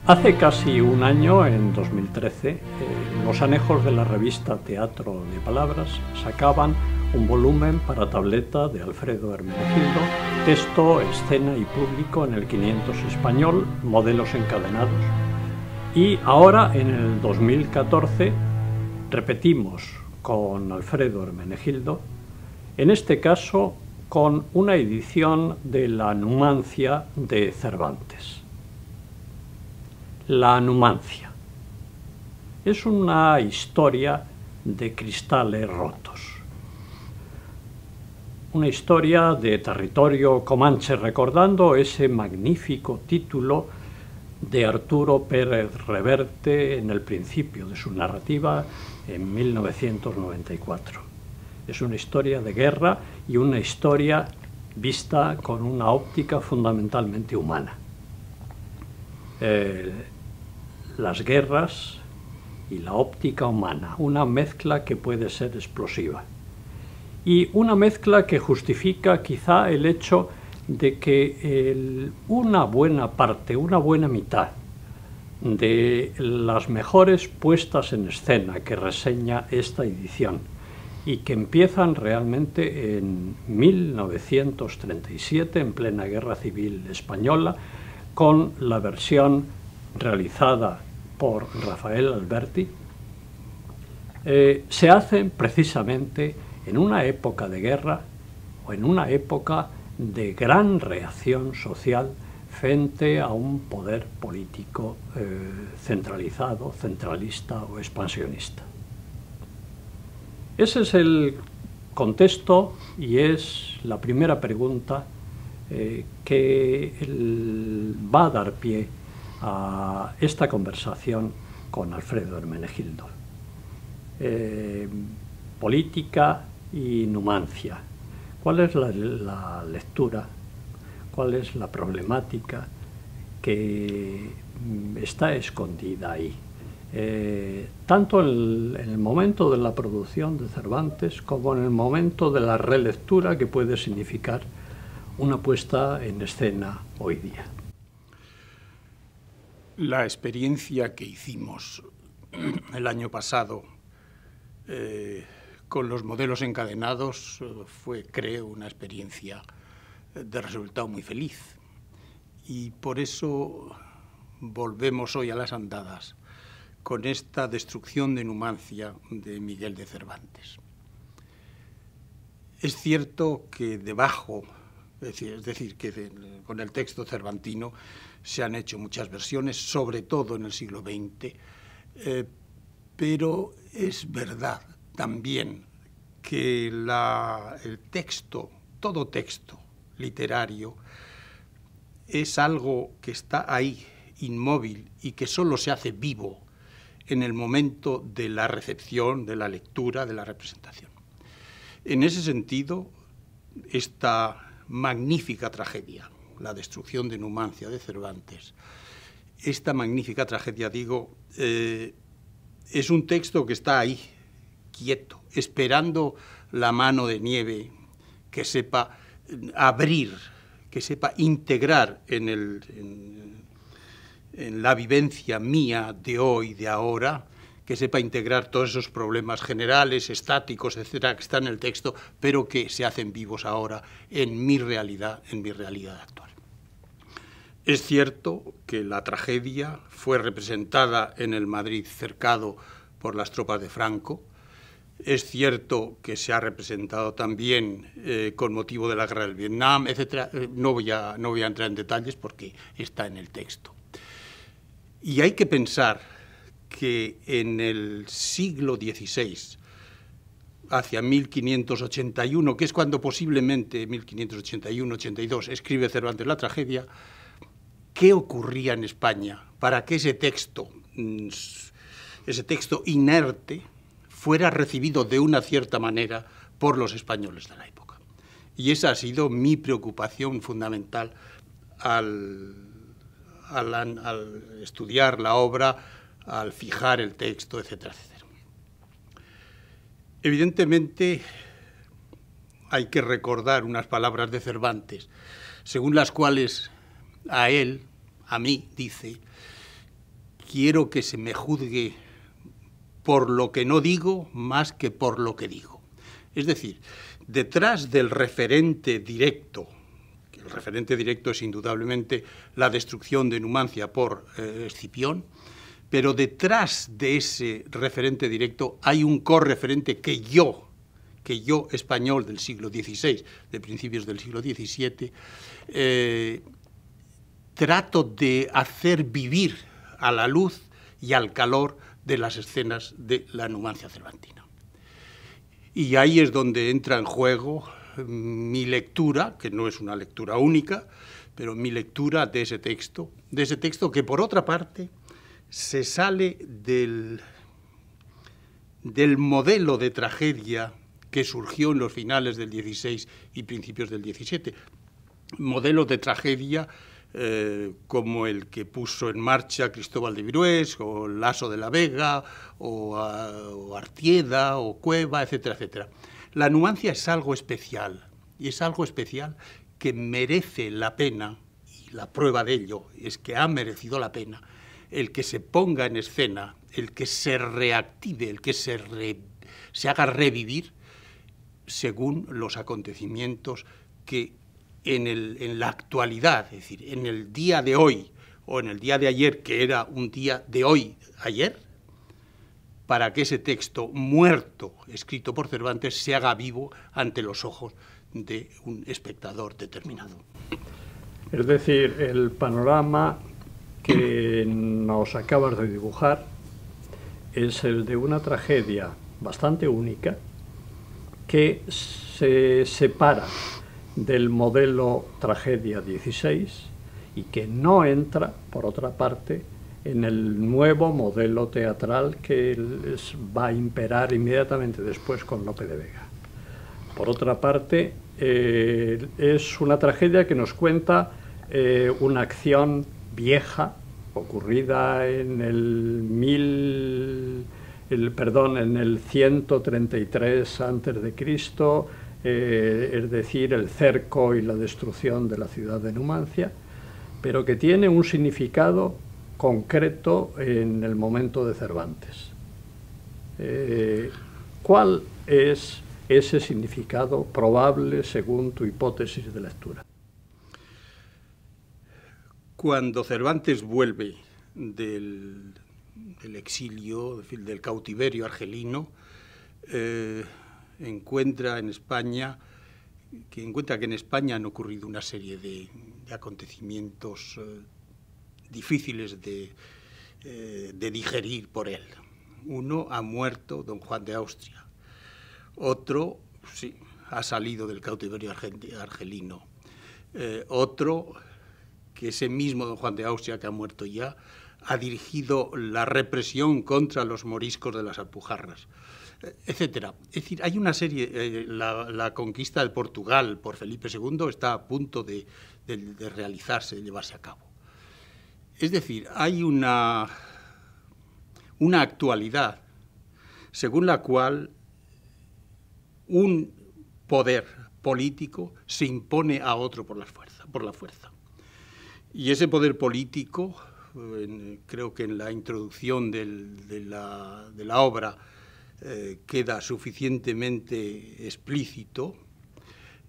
Hace casi un año, en 2013, los anejos de la revista Teatro de Palabras sacaban un volumen para tableta de Alfredo Hermenegildo, texto, escena y público en el 500 español, modelos encadenados. Y ahora, en el 2014, repetimos con Alfredo Hermenegildo, en este caso con una edición de La Numancia de Cervantes. La Numancia es una historia de cristales rotos, una historia de territorio comanche, recordando ese magnífico título de Arturo Pérez Reverte en el principio de su narrativa en 1994. Es una historia de guerra y una historia vista con una óptica fundamentalmente humana. Las guerras y la óptica humana, una mezcla que puede ser explosiva. Y una mezcla que justifica quizá el hecho de que una buena parte, una buena mitad de las mejores puestas en escena que reseña esta edición y que empiezan realmente en 1937, en plena Guerra Civil Española, con la versión realizada por Rafael Alberti, se hacen precisamente en una época de guerra o en una época de gran reacción social frente a un poder político centralizado, centralista o expansionista. Ese es el contexto y es la primera pregunta que va a dar pie a esta conversación con Alfredo Hermenegildo. Política y Numancia. ¿Cuál es la lectura? ¿Cuál es la problemática que está escondida ahí? Tanto en el momento de la producción de Cervantes como en el momento de la relectura que puede significar una puesta en escena hoy día. La experiencia que hicimos el año pasado con los modelos encadenados fue, creo, una experiencia de resultado muy feliz. Y por eso volvemos hoy a las andadas con esta destrucción de Numancia de Miguel de Cervantes. Es cierto que debajo, es decir, que con el texto cervantino se han hecho muchas versiones, sobre todo en el siglo XX, pero es verdad también que el texto, todo texto literario, es algo que está ahí, inmóvil, y que solo se hace vivo en el momento de la recepción, de la lectura, de la representación. En ese sentido, esta magnífica tragedia, la destrucción de Numancia de Cervantes, esta magnífica tragedia, digo, es un texto que está ahí, quieto, esperando la mano de nieve que sepa abrir, que sepa integrar en la vivencia mía de hoy, de ahora, que sepa integrar todos esos problemas generales, estáticos, etcétera, que están en el texto, pero que se hacen vivos ahora en mi realidad actual. Es cierto que la tragedia fue representada en el Madrid cercado por las tropas de Franco. Es cierto que se ha representado también con motivo de la guerra del Vietnam, etcétera. No voy a entrar en detalles porque está en el texto. Y hay que pensar que en el siglo XVI, hacia 1581, que es cuando posiblemente, 1581-82, escribe Cervantes la tragedia, ¿qué ocurría en España para que ese texto inerte fuera recibido de una cierta manera por los españoles de la época? Y esa ha sido mi preocupación fundamental al estudiar la obra, al fijar el texto, etcétera, etcétera. Evidentemente, hay que recordar unas palabras de Cervantes, según las cuales a él, a mí, dice quiero que se me juzgue por lo que no digo más que por lo que digo. Es decir, detrás del referente directo, que el referente directo es indudablemente la destrucción de Numancia por Escipión, pero detrás de ese referente directo hay un correferente que yo, español del siglo XVI, de principios del siglo XVII, trato de hacer vivir a la luz y al calor de las escenas de la Numancia cervantina. Y ahí es donde entra en juego mi lectura, que no es una lectura única, pero mi lectura de ese texto que por otra parte se sale del modelo de tragedia que surgió en los finales del XVI y principios del XVII. Modelos de tragedia como el que puso en marcha Cristóbal de Virués, o Laso de la Vega, o Artieda, o Cueva, etcétera, etcétera. La Numancia es algo especial, y es algo especial que merece la pena, y la prueba de ello es que ha merecido la pena, el que se ponga en escena, el que se reactive, el que se haga revivir según los acontecimientos que en la actualidad, es decir, en el día de hoy o en el día de ayer, que era un día de hoy, ayer, para que ese texto muerto, escrito por Cervantes, se haga vivo ante los ojos de un espectador determinado. Es decir, el panorama que nos acabas de dibujar es el de una tragedia bastante única que se separa del modelo tragedia 16 y que no entra, por otra parte, en el nuevo modelo teatral que va a imperar inmediatamente después con Lope de Vega. Por otra parte, es una tragedia que nos cuenta una acción vieja, ocurrida en en el 133 a.C., es decir, el cerco y la destrucción de la ciudad de Numancia, pero que tiene un significado concreto en el momento de Cervantes. ¿Cuál es ese significado probable según tu hipótesis de lectura? Cuando Cervantes vuelve del exilio, del cautiverio argelino, encuentra que en España han ocurrido una serie de acontecimientos difíciles de digerir por él. Uno, ha muerto don Juan de Austria. Otro, sí, ha salido del cautiverio argelino. Otro, que ese mismo don Juan de Austria, que ha muerto ya, ha dirigido la represión contra los moriscos de las Alpujarras, etcétera. Es decir, hay una serie, la conquista de Portugal por Felipe II está a punto de realizarse, de llevarse a cabo. Es decir, hay una actualidad según la cual un poder político se impone a otro por la fuerza. Y ese poder político, creo que en la introducción de la obra queda suficientemente explícito.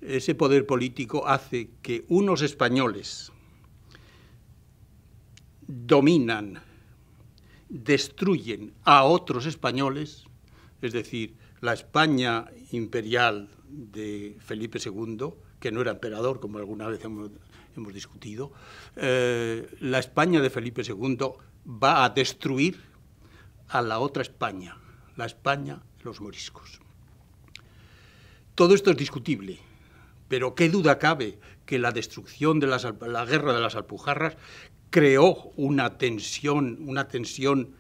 Ese poder político hace que unos españoles dominan, destruyen a otros españoles, es decir, la España imperial de Felipe II, que no era emperador, como alguna vez hemos discutido, la España de Felipe II va a destruir a la otra España, la España de los moriscos. Todo esto es discutible, pero qué duda cabe que la destrucción de la guerra de las Alpujarras creó una tensión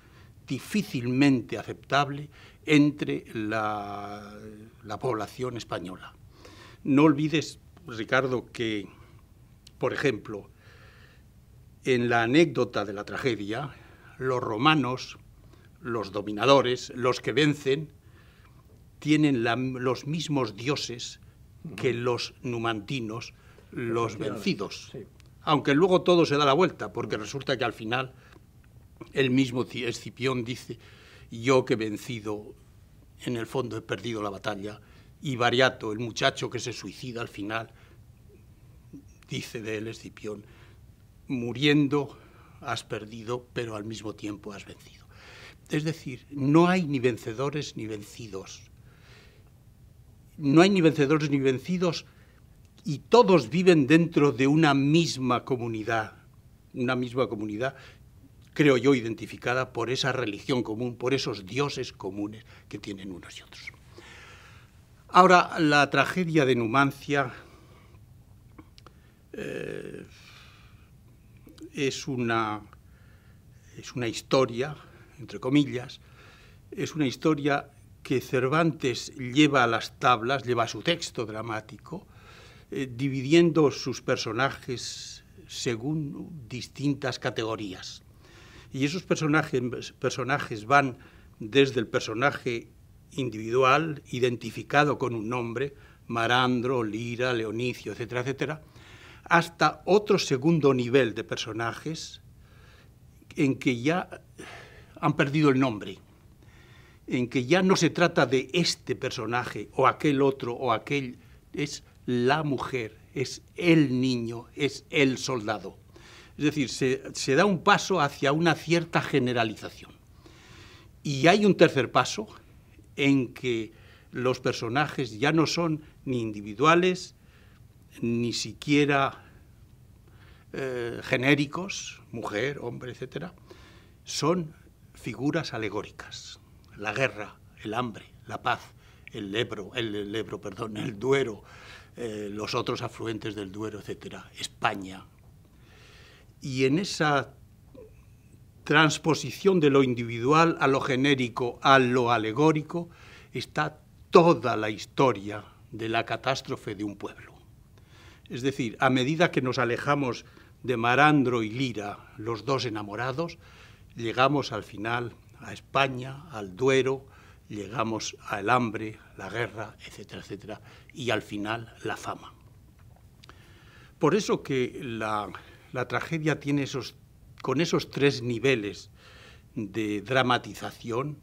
difícilmente aceptable entre la población española. No olvides, Ricardo, que, por ejemplo, en la anécdota de la tragedia, los romanos, los dominadores, los que vencen, tienen los mismos dioses que los numantinos, los vencidos. Sí. Aunque luego todo se da la vuelta, porque resulta que al final El mismo Escipión dice: yo que he vencido, en el fondo he perdido la batalla. Y Bariato, el muchacho que se suicida al final, dice de él, Escipión: muriendo has perdido, pero al mismo tiempo has vencido. Es decir, no hay ni vencedores ni vencidos. No hay ni vencedores ni vencidos, y todos viven dentro de una misma comunidad, creo yo, identificada por esa religión común, por esos dioses comunes que tienen unos y otros. Ahora, la tragedia de Numancia es una historia, entre comillas, es una historia que Cervantes lleva a las tablas, lleva a su texto dramático, dividiendo sus personajes según distintas categorías. Y esos personajes van desde el personaje individual, identificado con un nombre, Marandro, Lira, Leonicio, etcétera, etcétera, hasta otro segundo nivel de personajes en que ya han perdido el nombre, en que ya no se trata de este personaje o aquel otro o aquel, es la mujer, es el niño, es el soldado. Es decir, se da un paso hacia una cierta generalización. Y hay un tercer paso en que los personajes ya no son ni individuales, ni siquiera genéricos, mujer, hombre, etcétera, son figuras alegóricas. La guerra, el hambre, la paz, el Duero, los otros afluentes del Duero, etcétera, España. Y en esa transposición de lo individual a lo genérico, a lo alegórico, está toda la historia de la catástrofe de un pueblo. Es decir, a medida que nos alejamos de Marandro y Lira, los dos enamorados, llegamos al final a España, al Duero, llegamos al hambre, la guerra, etcétera, etcétera, y al final la fama. Por eso que la tragedia tiene con esos tres niveles de dramatización,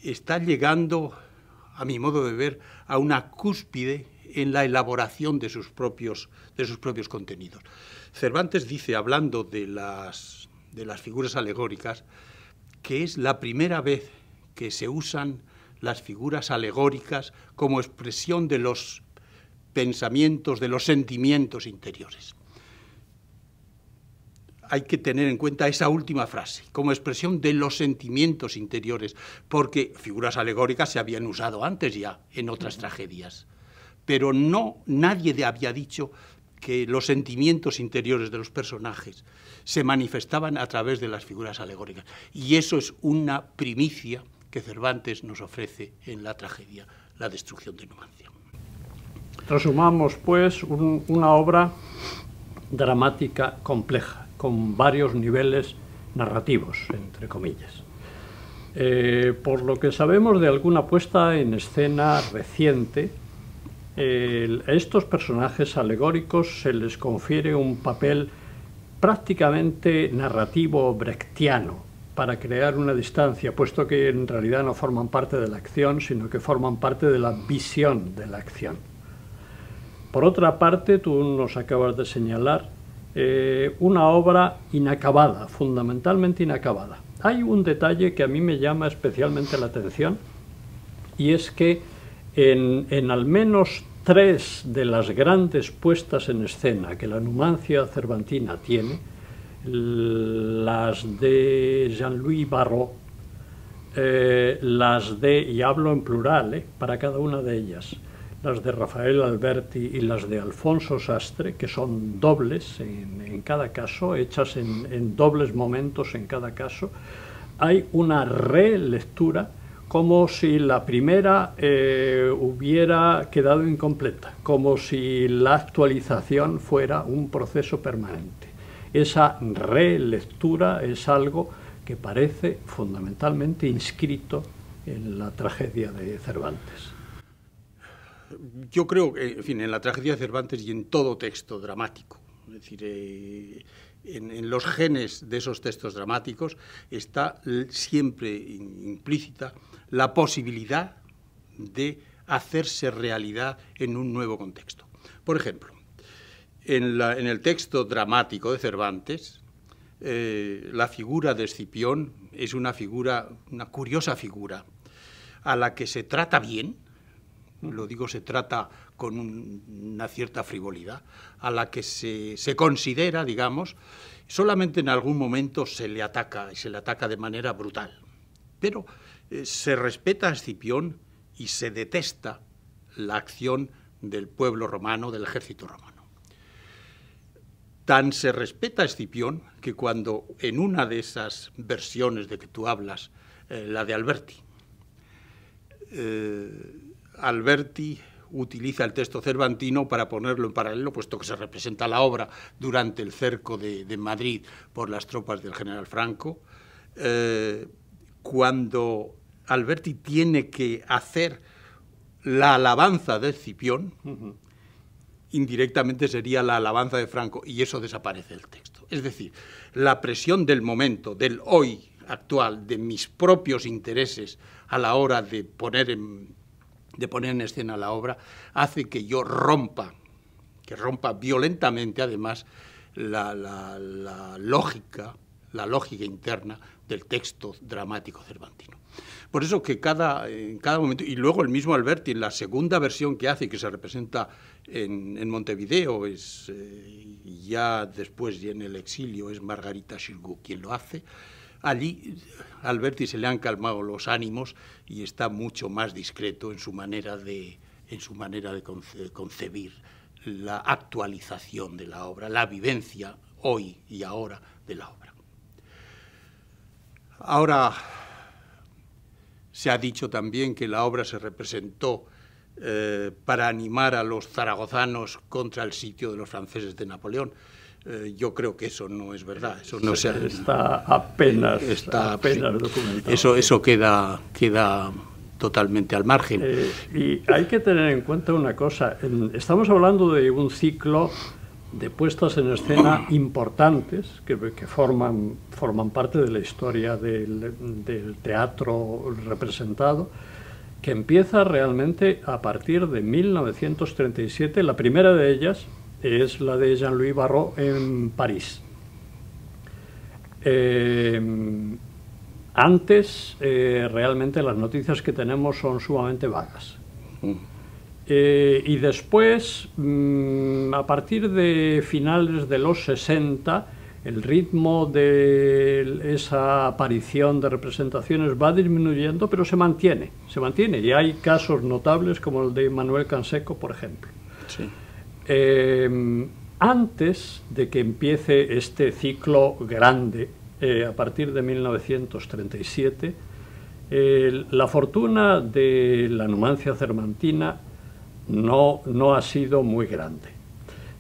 está llegando, a mi modo de ver, a una cúspide en la elaboración de sus propios contenidos. Cervantes dice, hablando de las figuras alegóricas, que es la primera vez que se usan las figuras alegóricas como expresión de los pensamientos, de los sentimientos interiores. Hay que tener en cuenta esa última frase, como expresión de los sentimientos interiores, porque figuras alegóricas se habían usado antes ya en otras tragedias, pero nadie había dicho que los sentimientos interiores de los personajes se manifestaban a través de las figuras alegóricas. Y eso es una primicia que Cervantes nos ofrece en la tragedia La destrucción de Numancia. Resumamos, pues, una obra dramática compleja, con varios niveles narrativos, entre comillas. Por lo que sabemos de alguna puesta en escena reciente, a estos personajes alegóricos se les confiere un papel prácticamente narrativo brechtiano para crear una distancia, puesto que en realidad no forman parte de la acción, sino que forman parte de la visión de la acción. Por otra parte, tú nos acabas de señalar una obra inacabada, fundamentalmente inacabada. Hay un detalle que a mí me llama especialmente la atención, y es que en al menos 3 de las grandes puestas en escena que la Numancia cervantina tiene, las de Jean-Louis Barrault, y hablo en plural, para cada una de ellas, las de Rafael Alberti y las de Alfonso Sastre, que son dobles en cada caso, hechas en dobles momentos en cada caso, hay una relectura como si la primera hubiera quedado incompleta, como si la actualización fuera un proceso permanente. Esa relectura es algo que parece fundamentalmente inscrito en la tragedia de Cervantes. Yo creo que, en fin, en la tragedia de Cervantes y en todo texto dramático, es decir, en los genes de esos textos dramáticos está siempre implícita la posibilidad de hacerse realidad en un nuevo contexto. Por ejemplo, en el texto dramático de Cervantes, la figura de Escipión es una curiosa figura, a la que se trata bien, lo digo, se trata con una cierta frivolidad, a la que se considera, digamos, solamente en algún momento se le ataca, y se le ataca de manera brutal. Pero se respeta a Escipión y se detesta la acción del pueblo romano, del ejército romano. Tan se respeta a Escipión que cuando en una de esas versiones de que tú hablas, la de Alberti, Alberti utiliza el texto cervantino para ponerlo en paralelo, puesto que se representa la obra durante el cerco de Madrid por las tropas del general Franco. Cuando Alberti tiene que hacer la alabanza de Escipión, indirectamente sería la alabanza de Franco, y eso desaparece del texto. Es decir, la presión del momento, del hoy actual, de mis propios intereses a la hora de poner en escena la obra, hace que yo rompa violentamente, además, la lógica interna del texto dramático cervantino. Por eso que en cada momento, y luego el mismo Alberti, en la segunda versión que hace, que se representa en Montevideo, ya después y en el exilio es Margarita Xirgu quien lo hace. Allí a Alberti se le han calmado los ánimos y está mucho más discreto en su manera de concebir la actualización de la obra, la vivencia hoy y ahora de la obra. Ahora, se ha dicho también que la obra se representó para animar a los zaragozanos contra el sitio de los franceses de Napoleón. Yo creo que eso no es verdad. Eso no está apenas documentado. Eso queda totalmente al margen. Y hay que tener en cuenta una cosa. Estamos hablando de un ciclo de puestas en escena importantes que forman parte de la historia del teatro representado, que empieza realmente a partir de 1937. La primera de ellas es la de Jean-Louis Barrault en París. Antes, realmente las noticias que tenemos son sumamente vagas. Y después, a partir de finales de los 60, el ritmo de esa aparición de representaciones va disminuyendo, pero se mantiene. Y hay casos notables como el de Manuel Canseco, por ejemplo. Sí. Antes de que empiece este ciclo grande, a partir de 1937, la fortuna de la Numancia cervantina no ha sido muy grande.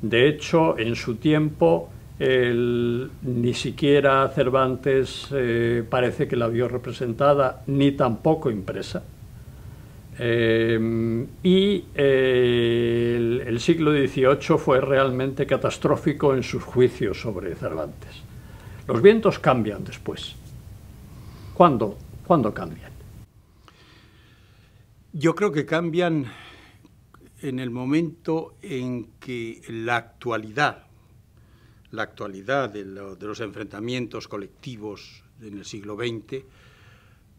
De hecho, en su tiempo, ni siquiera Cervantes parece que la vio representada, ni tampoco impresa. Y el siglo XVIII fue realmente catastrófico en sus juicios sobre Cervantes. Los vientos cambian después. ¿Cuándo cambian? Yo creo que cambian en el momento en que la actualidad de los enfrentamientos colectivos en el siglo XX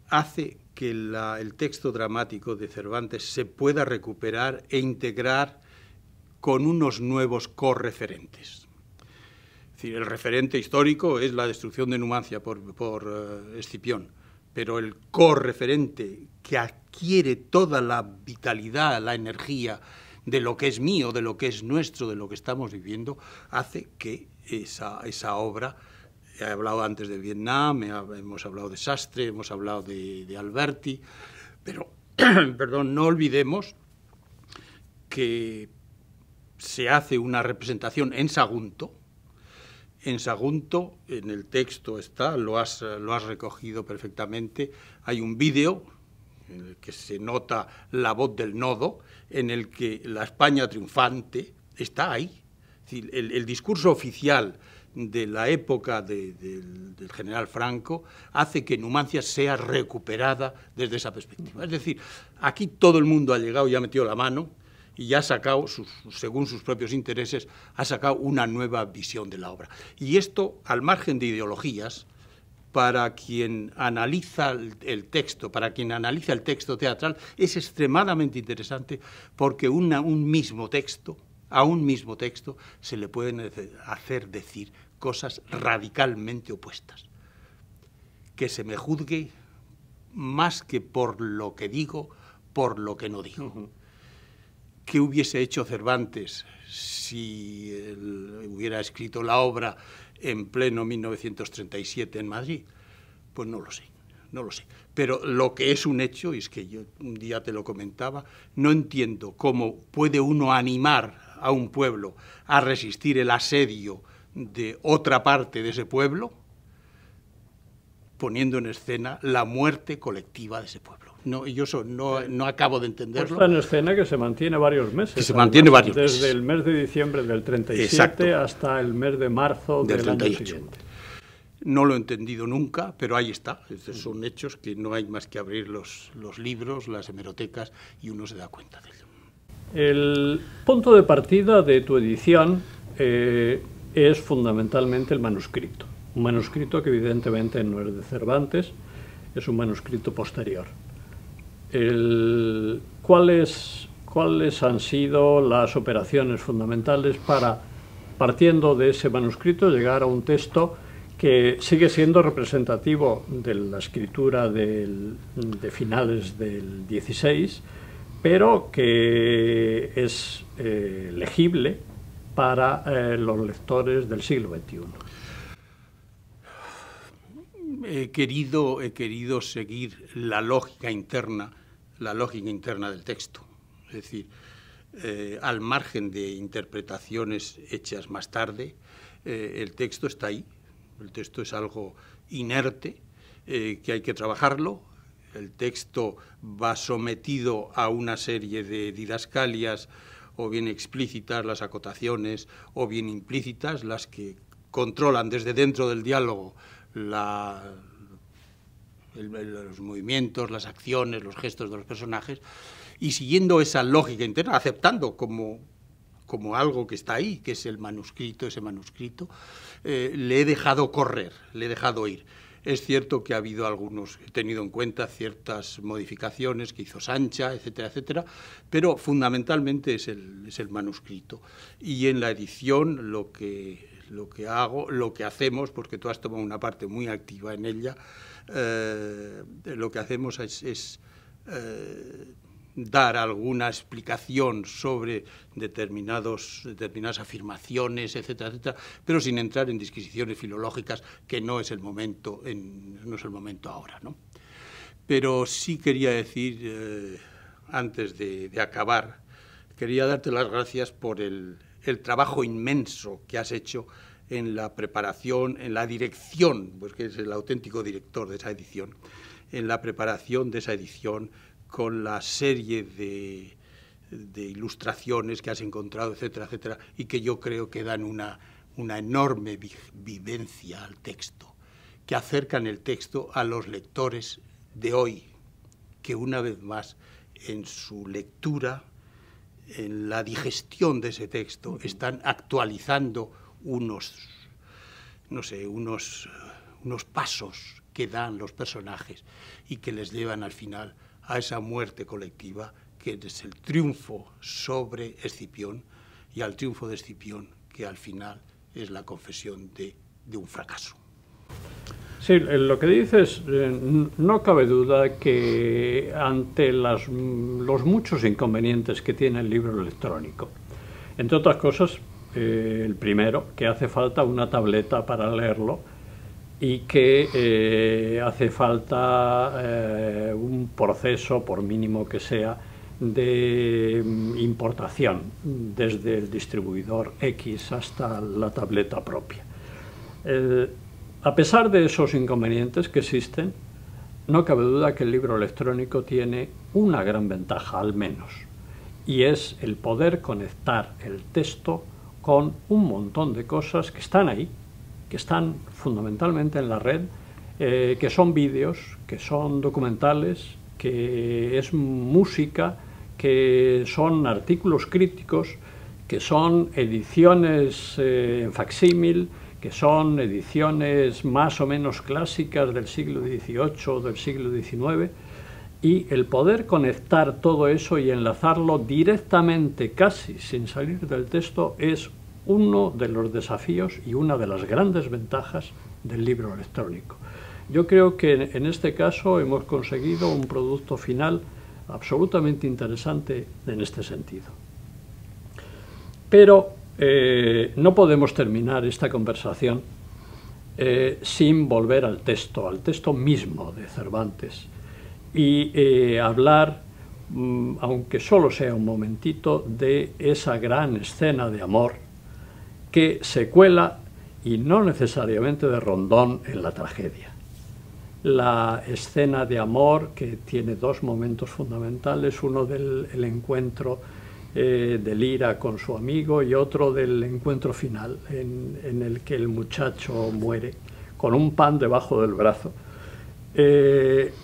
hace que el texto dramático de Cervantes se pueda recuperar e integrar con unos nuevos correferentes. Es decir, el referente histórico es la destrucción de Numancia por Escipión, pero el correferente que adquiere toda la vitalidad, la energía de lo que es mío, de lo que es nuestro, de lo que estamos viviendo, hace que esa obra... He hablado antes de Vietnam, hemos hablado de Sastre, hemos hablado de Alberti, pero perdón, no olvidemos que se hace una representación en Sagunto. En Sagunto, en el texto está, lo has recogido perfectamente, hay un vídeo en el que se nota la voz del nodo, en el que la España triunfante está ahí. Es decir, el discurso oficial de la época del general Franco hace que Numancia sea recuperada desde esa perspectiva. Es decir, aquí todo el mundo ha llegado y ha metido la mano y ya ha sacado, según sus propios intereses, ha sacado una nueva visión de la obra. Y esto, al margen de ideologías, para quien analiza el texto, para quien analiza el texto teatral, es extremadamente interesante porque a un mismo texto se le pueden hacer decir cosas radicalmente opuestas. Que se me juzgue más que por lo que digo, por lo que no digo. ¿Qué hubiese hecho Cervantes si hubiera escrito la obra en pleno 1937 en Madrid? Pues no lo sé, no lo sé. Pero lo que es un hecho, y es que yo un día te lo comentaba, no entiendo cómo puede uno animar a un pueblo a resistir el asedio de otra parte de ese pueblo poniendo en escena la muerte colectiva de ese pueblo. No, yo no acabo de entenderlo. Puesta en escena que se mantiene varios meses. Que se mantiene varios meses. Desde el mes de diciembre del 37 Exacto. Hasta el mes de marzo del 38. Año siguiente. No lo he entendido nunca, pero ahí está. Estos son hechos que no hay más que abrir los libros, las hemerotecas, y uno se da cuenta de ello. El punto de partida de tu edición es fundamentalmente el manuscrito. Un manuscrito que evidentemente no es de Cervantes, es un manuscrito posterior. ¿Cuáles han sido las operaciones fundamentales para, partiendo de ese manuscrito, llegar a un texto que sigue siendo representativo de la escritura de finales del XVI, pero que es legible para los lectores del siglo XXI? He querido seguir la lógica interna del texto. Es decir, al margen de interpretaciones hechas más tarde, el texto está ahí. El texto es algo inerte, que hay que trabajarlo. El texto va sometido a una serie de didascalias, o bien explícitas las acotaciones, o bien implícitas las que controlan desde dentro del diálogo los movimientos, las acciones, los gestos de los personajes, y siguiendo esa lógica interna, aceptando como algo que está ahí, que es el manuscrito, ese manuscrito, le he dejado correr, le he dejado ir. Es cierto que ha habido he tenido en cuenta ciertas modificaciones que hizo Sancha, etcétera, etcétera, pero fundamentalmente es el manuscrito. Y en la edición lo que hacemos, porque tú has tomado una parte muy activa en ella, lo que hacemos es dar alguna explicación sobre determinadas afirmaciones, etcétera, etcétera, pero sin entrar en disquisiciones filológicas, que no es el momento ahora, ¿no? Pero sí quería decir, antes de acabar, quería darte las gracias por el trabajo inmenso que has hecho en la preparación, en la dirección, pues que es el auténtico director de esa edición, en la preparación de esa edición, con la serie de ilustraciones que has encontrado, etcétera, etcétera, y que yo creo que dan una enorme vivencia al texto, que acercan el texto a los lectores de hoy, que una vez más en su lectura, en la digestión de ese texto, están actualizando unos pasos que dan los personajes y que les llevan al final a esa muerte colectiva que es el triunfo sobre Escipión, y al triunfo de Escipión, que al final es la confesión de un fracaso. Sí, lo que dices, no cabe duda que ante los muchos inconvenientes que tiene el libro electrónico, entre otras cosas, el primero, que hace falta una tableta para leerlo, y que hace falta un proceso, por mínimo que sea, de importación desde el distribuidor X hasta la tableta propia. A pesar de esos inconvenientes que existen, no cabe duda que el libro electrónico tiene una gran ventaja, al menos, y es el poder conectar el texto con un montón de cosas que están ahí, que están fundamentalmente en la red, que son vídeos, que son documentales, que es música, que son artículos críticos, que son ediciones en facsímil, que son ediciones más o menos clásicas del siglo XVIII o del siglo XIX, y el poder conectar todo eso y enlazarlo directamente, casi sin salir del texto, es uno de los desafíos y una de las grandes ventajas del libro electrónico. Yo creo que en este caso hemos conseguido un producto final absolutamente interesante en este sentido. Pero no podemos terminar esta conversación sin volver al texto mismo de Cervantes, y hablar, aunque solo sea un momentito, de esa gran escena de amor que se cuela, y no necesariamente de rondón, en la tragedia. La escena de amor que tiene dos momentos fundamentales, uno del encuentro de Lira con su amigo y otro del encuentro final, en el que el muchacho muere con un pan debajo del brazo.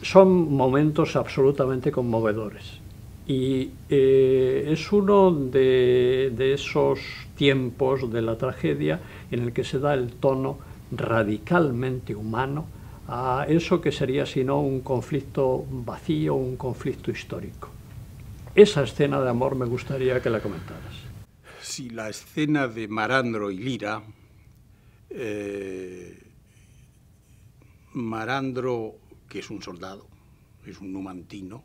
Son momentos absolutamente conmovedores, y es uno de esos tiempos de la tragedia en el que se da el tono radicalmente humano a eso que sería, si no, un conflicto vacío, un conflicto histórico. Esa escena de amor me gustaría que la comentaras. Sí, la escena de Marandro y Lira. Marandro, que es un soldado, es un numantino,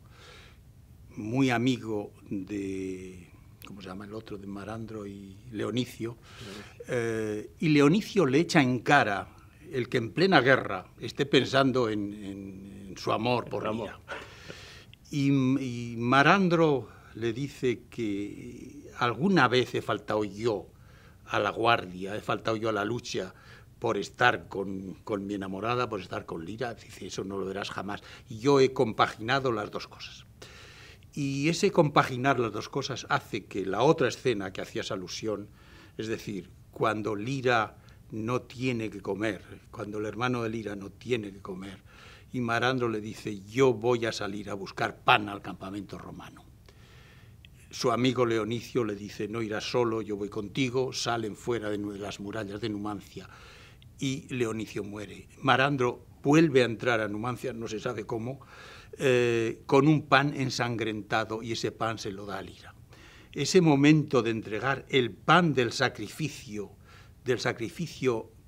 muy amigo de, ¿cómo se llama el otro?, de Marandro y Leonicio, y Leonicio le echa en cara el que en plena guerra esté pensando en su amor por Lira. Y Marandro le dice que alguna vez he faltado yo a la guardia, he faltado yo a la lucha por estar con mi enamorada, por estar con Lira. Dice, eso no lo verás jamás. Y yo he compaginado las dos cosas. Y ese compaginar las dos cosas hace que la otra escena que hacías alusión, es decir, cuando Lira no tiene que comer, cuando el hermano de Lira no tiene que comer, y Marandro le dice, yo voy a salir a buscar pan al campamento romano. Su amigo Leonicio le dice, no irás solo, yo voy contigo. Salen fuera de las murallas de Numancia y Leonicio muere. Marandro vuelve a entrar a Numancia, no se sabe cómo, con un pan ensangrentado, y ese pan se lo da a Lira. Ese momento de entregar el pan del sacrificio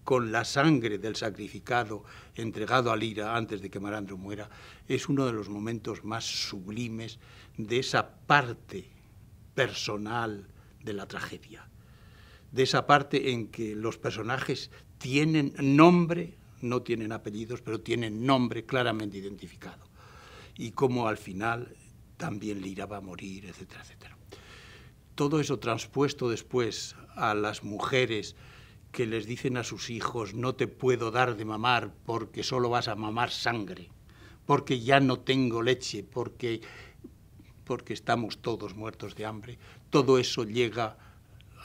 con la sangre del sacrificado entregado a Lira antes de que Marandro muera, es uno de los momentos más sublimes de esa parte personal de la tragedia, de esa parte en que los personajes tienen nombre, no tienen apellidos, pero tienen nombre claramente identificado, y cómo al final también Lira va a morir, etcétera, etcétera. Todo eso transpuesto después a las mujeres que les dicen a sus hijos, no te puedo dar de mamar porque solo vas a mamar sangre, porque ya no tengo leche, porque estamos todos muertos de hambre. Todo eso llega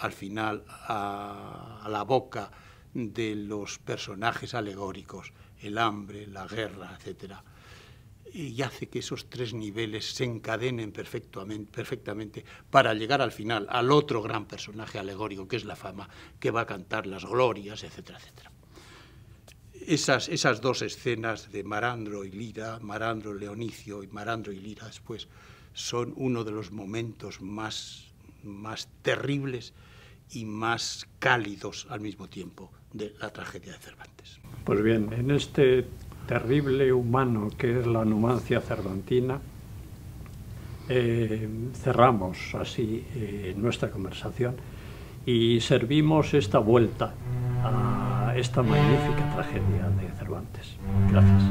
al final a la boca de los personajes alegóricos, el hambre, la guerra, etcétera, y hace que esos tres niveles se encadenen perfectamente para llegar al final al otro gran personaje alegórico, que es la fama, que va a cantar las glorias, etcétera, etcétera. Esas dos escenas de Marandro y Lira, Marandro, Leonicio y Marandro y Lira después, son uno de los momentos más terribles y más cálidos al mismo tiempo de la tragedia de Cervantes. Pues bien, en este terrible humano que es la Numancia cervantina, cerramos así nuestra conversación y servimos esta vuelta a esta magnífica tragedia de Cervantes. Gracias.